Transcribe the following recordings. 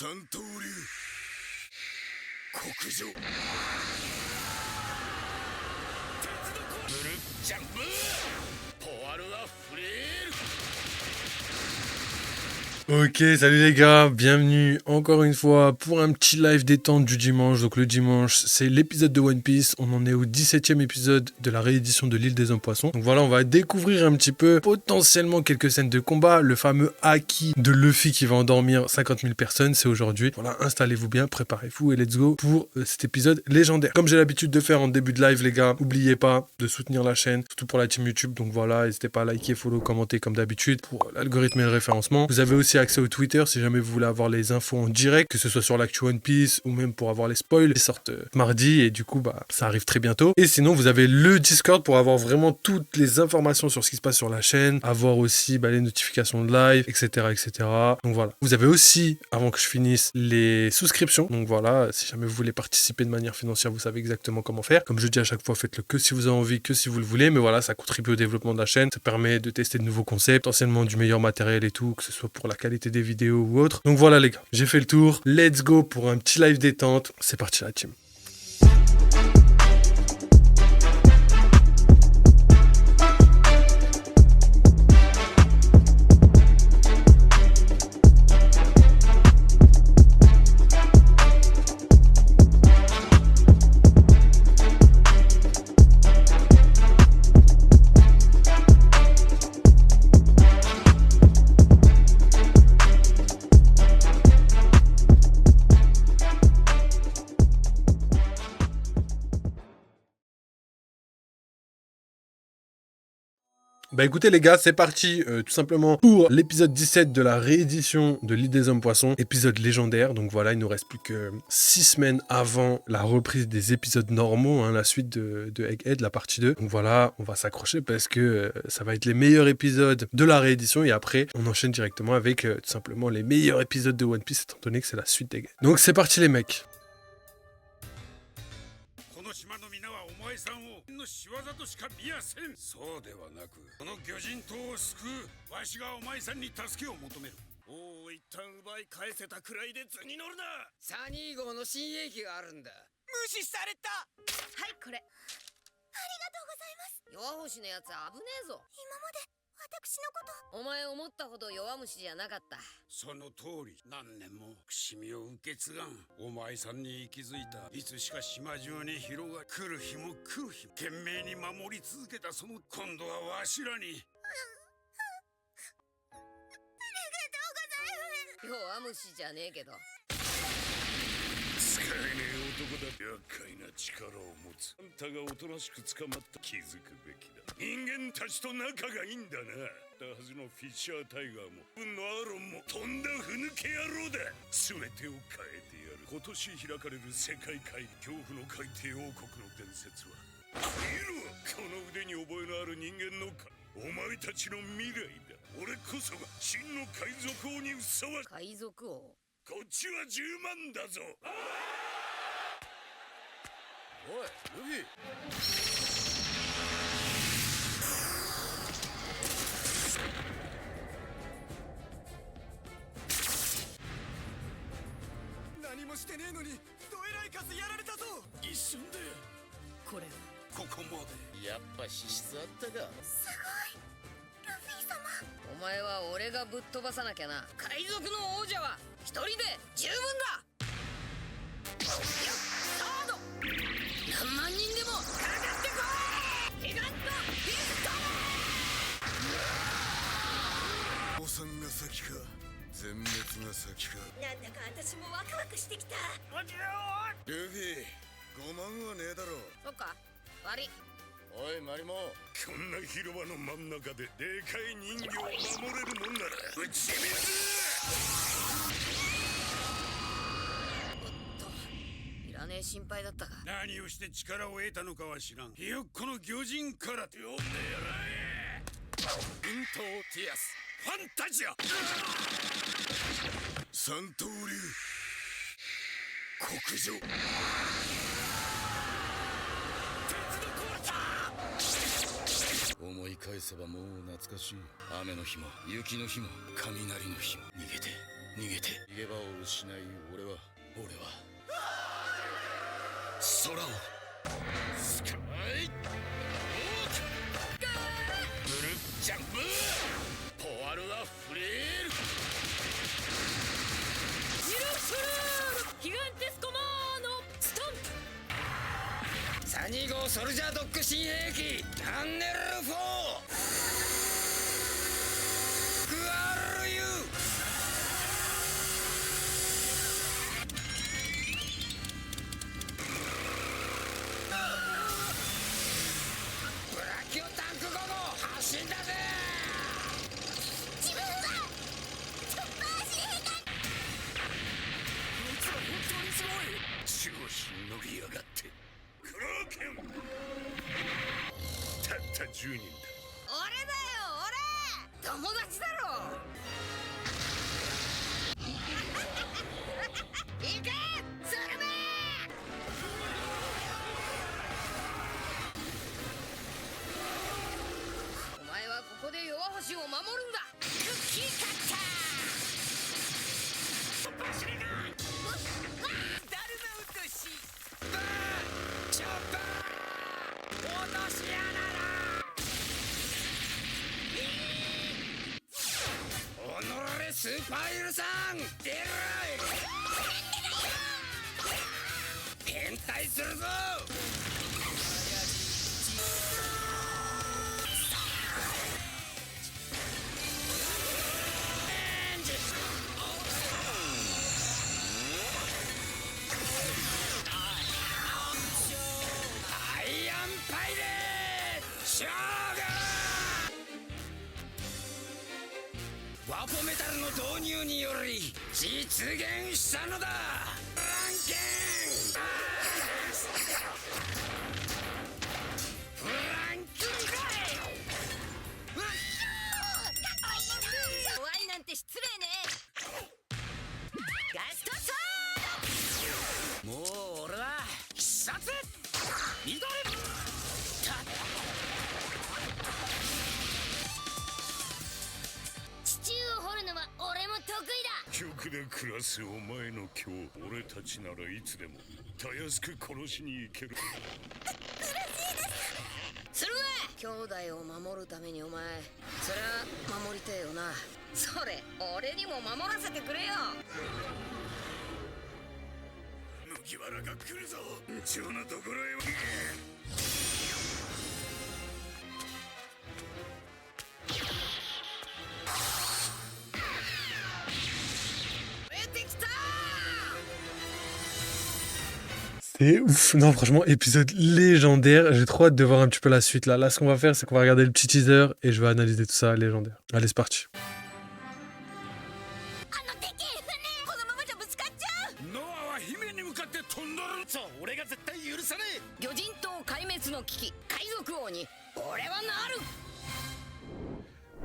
三刀流国上ブルッジャンプポワルはフレール。Ok, salut les gars, bienvenue encore une fois pour un petit live détente du dimanche. Donc le dimanche, c'est l'épisode de One Piece. On en est au 17e épisode de la réédition de l'île des hommes poissons. Donc voilà, on va découvrir un petit peu potentiellement quelques scènes de combat. Le fameux haki de Luffy qui va endormir 50 000 personnes, c'est aujourd'hui. Voilà, installez-vous bien, préparez-vous et let's go pour cet épisode légendaire. Comme j'ai l'habitude de faire en début de live les gars, n'oubliez pas de soutenir la chaîne, surtout pour la team YouTube. Donc voilà, n'hésitez pas à liker, follow, commenter comme d'habitude pour l'algorithme et le référencement. Vous avez aussi accès au Twitter si jamais vous voulez avoir les infos en direct, que ce soit sur l'actu One Piece ou même pour avoir les spoils. Ils sortent mardi et du coup ça arrive très bientôt. Et sinon vous avez le Discord pour avoir vraiment toutes les informations sur ce qui se passe sur la chaîne, avoir aussi les notifications de live, etc., etc. Donc voilà. Vous avez aussi, avant que je finisse, les souscriptions. Donc voilà, si jamais vous voulez participer de manière financière, vous savez exactement comment faire. Comme je dis à chaque fois, faites-le que si vous avez envie, que si vous le voulez. Mais voilà, ça contribue au développement de la chaîne. Ça permet de tester de nouveaux concepts, potentiellement du meilleur matériel et tout, que ce soit pour la qualité des vidéos ou autre. Donc voilà les gars, j'ai fait le tour. Let's go pour un petit live détente. C'est parti la team. Écoutez les gars, c'est parti tout simplement pour l'épisode 17 de la réédition de l'île des hommes poissons, épisode légendaire. Donc voilà, il nous reste plus que 6 semaines avant la reprise des épisodes normaux, la suite de Egghead, la partie 2. Donc voilà, on va s'accrocher parce que ça va être les meilleurs épisodes de la réédition et après on enchaîne directement avec tout simplement les meilleurs épisodes de One Piece étant donné que c'est la suite d'Egghead. Donc c'est parti les mecs. 仕業としか見やせん。そうではなく、この魚人島を救うわしがお前さんに助けを求める。王を一旦奪い返せたくらいで図に乗るな。サニー号の新兵器があるんだ。無視された。はいこれ。ありがとうございます。弱虫のやつ危ねえぞ。今まで私のことお前思ったほど弱虫じゃなかった。その通り、何年もくしみを受け継がんお前さんに息づいた。いつしか島中に広が来る日も来る日も懸命に守り続けたその今度はわしらに。ありがとうございます。弱虫じゃねえけど使えねえ男だ。厄介な力を持つ。あんたがおとなしく捕まった気づくべきだ。人間たちと仲がいいんだな。だはずのフィッシャータイガーも運のアロンもとんだふぬけ野郎だ。全てを変えてやる。今年開かれる世界会議、恐怖の海底王国の伝説は見ろ、この腕に覚えのある人間のお前たちの未来だ。俺こそが真の海賊王にふさわしい。海賊王。こっちは10万だぞ。おい、ルフィ。何もしてねえのにどえらい数やられたぞ。一瞬でこれここまで。やっぱ資質あったか。すごい。ルフィ様。お前は俺がぶっ飛ばさなきゃな。海賊の王者は一人で十分だ。サード何万人でもかかってこい。ギガントピストル。お産が先か全滅が先か。なんだか私もワクワクしてきた。ルフィ、5万はねえだろ。そっか、悪い。おいマリモ、こんな広場の真ん中ででかい人形を守れるもんなら打ち水。いらねえ心配だったが。何をして力を得たのかは知らん。ひよっこの魚人から呼んでやらえ。運刀ティアスファンタジア。三刀流国上。思い返せばもう懐かしい。雨の日も雪の日も雷の日も逃げて逃げて逃げ場を失い俺は空をスカイブルッジャンプポワルはフレールジルフルールギガンテスコマーノストンプサニー号ソルジャードッグ新兵器タンネル4クアルユブラキオタンク5号発進だぜ自分はチョッパー司令官こいつは本当にすごい調子に乗りやがってクローケンたった10人だ俺だよ俺友達だろ行けスルメお前はここで弱星を守るんだクッキーカッタダルマウッドシバーンチョッパー落とし穴だおのれスーパーイルさん出ろい変態するぞアイアンパイレーツショーガンワポメタルの導入により実現したのだランケンフランケン怖いなんて失礼ねガストソーもう俺は必殺ミドル地中を掘るのは俺も得意だ曲で暮らすお前の今日俺たちならいつでもたやすく殺しに行けるスルメ兄弟を守るためにお前そりゃ守りてえよなそれ俺にも守らせてくれよ麦わらが来るぞ蝶のところへ出てきた C'est ouf. Non, franchement, épisode légendaire. J'ai trop hâte de voir un petit peu la suite. Là, ce qu'on va faire, c'est qu'on va regarder le petit teaser et je vais analyser tout ça légendaire. Allez, c'est parti. あのでけえ船このままじゃぶつかっちゃうノアは姫に向かって飛んどるそう俺が絶対許さね魚人島壊滅の危機海賊王に俺はなる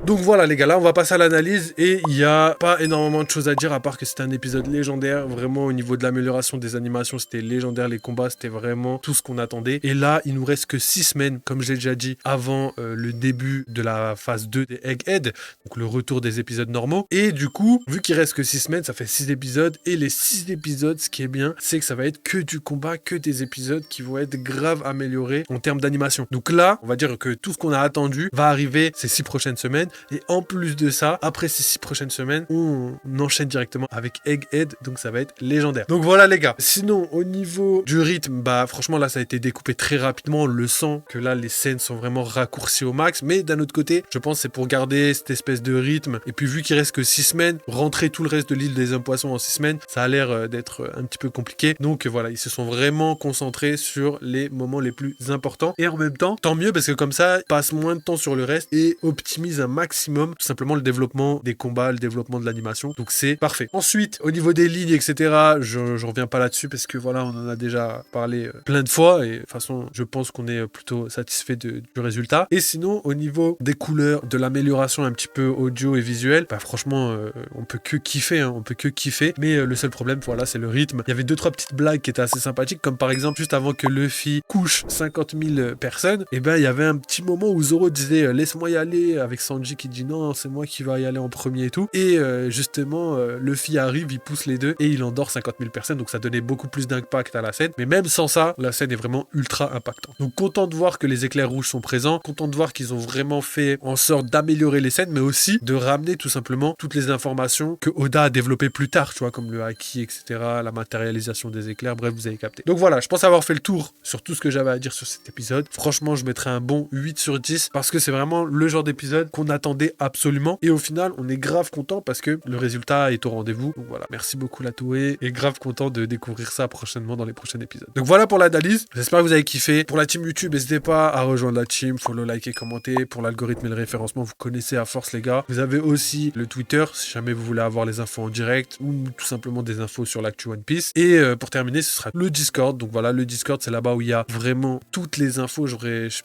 Donc voilà les gars, là on va passer à l'analyse et il n'y a pas énormément de choses à dire à part que c'était un épisode légendaire. Vraiment au niveau de l'amélioration des animations c'était légendaire, les combats c'était vraiment tout ce qu'on attendait. Et là il nous reste que 6 semaines comme j'ai déjà dit avant le début de la phase 2 des Egghead, donc le retour des épisodes normaux. Et du coup vu qu'il reste que 6 semaines ça fait 6 épisodes et les 6 épisodes ce qui est bien c'est que ça va être que du combat, que des épisodes qui vont être grave améliorés en termes d'animation. Donc là on va dire que tout ce qu'on a attendu va arriver ces 6 prochaines semaines. Et en plus de ça, après ces 6 prochaines semaines, on enchaîne directement avec Egghead, donc ça va être légendaire. Donc voilà les gars. Sinon, au niveau du rythme, bah franchement là ça a été découpé très rapidement. On le sent que là les scènes sont vraiment raccourcies au max. Mais d'un autre côté, je pense que c'est pour garder cette espèce de rythme. Et puis vu qu'il reste que 6 semaines, rentrer tout le reste de l'île des hommes poissons en 6 semaines, ça a l'air d'être un petit peu compliqué. Donc voilà, ils se sont vraiment concentrés sur les moments les plus importants. Et en même temps, tant mieux parce que comme ça, ils passent moins de temps sur le reste et optimisent un maximum tout simplement le développement des combats, le développement de l'animation. Donc c'est parfait. Ensuite, au niveau des lignes, etc., je reviens pas là-dessus parce que voilà, on en a déjà parlé plein de fois et de toute façon, je pense qu'on est plutôt satisfait du résultat. Et sinon, au niveau des couleurs, de l'amélioration un petit peu audio et visuel, bah franchement, on peut que kiffer, hein, on peut que kiffer. Mais le seul problème, voilà, c'est le rythme. Il y avait 2-3 petites blagues qui étaient assez sympathiques, comme par exemple, juste avant que Luffy couche 50 000 personnes, et ben il y avait un petit moment où Zoro disait laisse-moi y aller avec Sanji Sanji qui dit non, c'est moi qui va y aller en premier et tout. Et justement, Luffy arrive, il pousse les deux et il endort 50 000 personnes. Donc ça donnait beaucoup plus d'impact à la scène. Mais même sans ça, la scène est vraiment ultra impactante. Donc content de voir que les éclairs rouges sont présents, content de voir qu'ils ont vraiment fait en sorte d'améliorer les scènes, mais aussi de ramener tout simplement toutes les informations que Oda a développées plus tard, tu vois, comme le haki, etc., la matérialisation des éclairs, bref, vous avez capté. Donc voilà, je pense avoir fait le tour sur tout ce que j'avais à dire sur cet épisode. Franchement, je mettrais un bon 8 sur 10 parce que c'est vraiment le genre d'épisode qu'on attendait absolument. Et au final, on est grave content parce que le résultat est au rendez-vous. Donc voilà, merci beaucoup la Toei et grave content de découvrir ça prochainement dans les prochains épisodes. Donc voilà pour l'analyse. J'espère que vous avez kiffé. Pour la team YouTube, n'hésitez pas à rejoindre la team, follow, liker, commenter. Pour l'algorithme et le référencement, vous connaissez à force les gars. Vous avez aussi le Twitter si jamais vous voulez avoir les infos en direct ou tout simplement des infos sur l'actu One Piece. Et pour terminer, ce sera le Discord. Donc voilà, le Discord, c'est là-bas où il y a vraiment toutes les infos. Je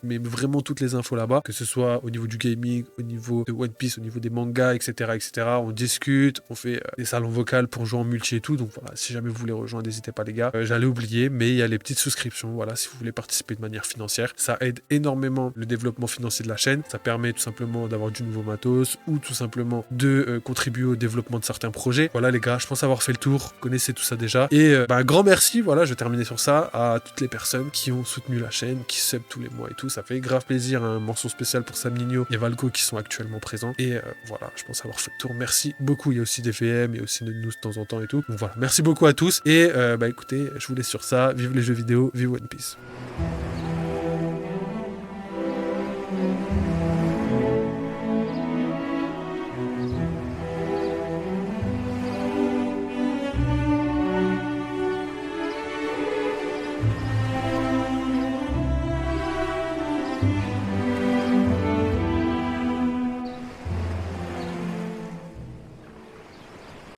mets vraiment toutes les infos là-bas, que ce soit au niveau du gaming, au niveau de One Piece, au niveau des mangas, etc., etc. On discute, on fait des salons vocales pour jouer en multi et tout. Donc voilà, si jamais vous voulez rejoindre, n'hésitez pas les gars. J'allais oublier, mais il y a les petites souscriptions. Voilà, si vous voulez participer de manière financière, ça aide énormément le développement financier de la chaîne. Ça permet tout simplement d'avoir du nouveau matos ou tout simplement de contribuer au développement de certains projets. Voilà les gars, je pense avoir fait le tour. Vous connaissez tout ça déjà. Et un grand merci, voilà, je vais terminer sur ça, à toutes les personnes qui ont soutenu la chaîne, qui sub tous les mois et tout. Ça fait grave plaisir. Un morceau spécial pour Sam Nino et Valko qui sont actuellement présents. Et voilà, je pense avoir fait le tour. Merci beaucoup. Il y a aussi des VM, il y a aussi de nous de temps en temps et tout. Donc voilà, merci beaucoup à tous. Et écoutez, je vous laisse sur ça. Vive les jeux vidéo, vive One Piece.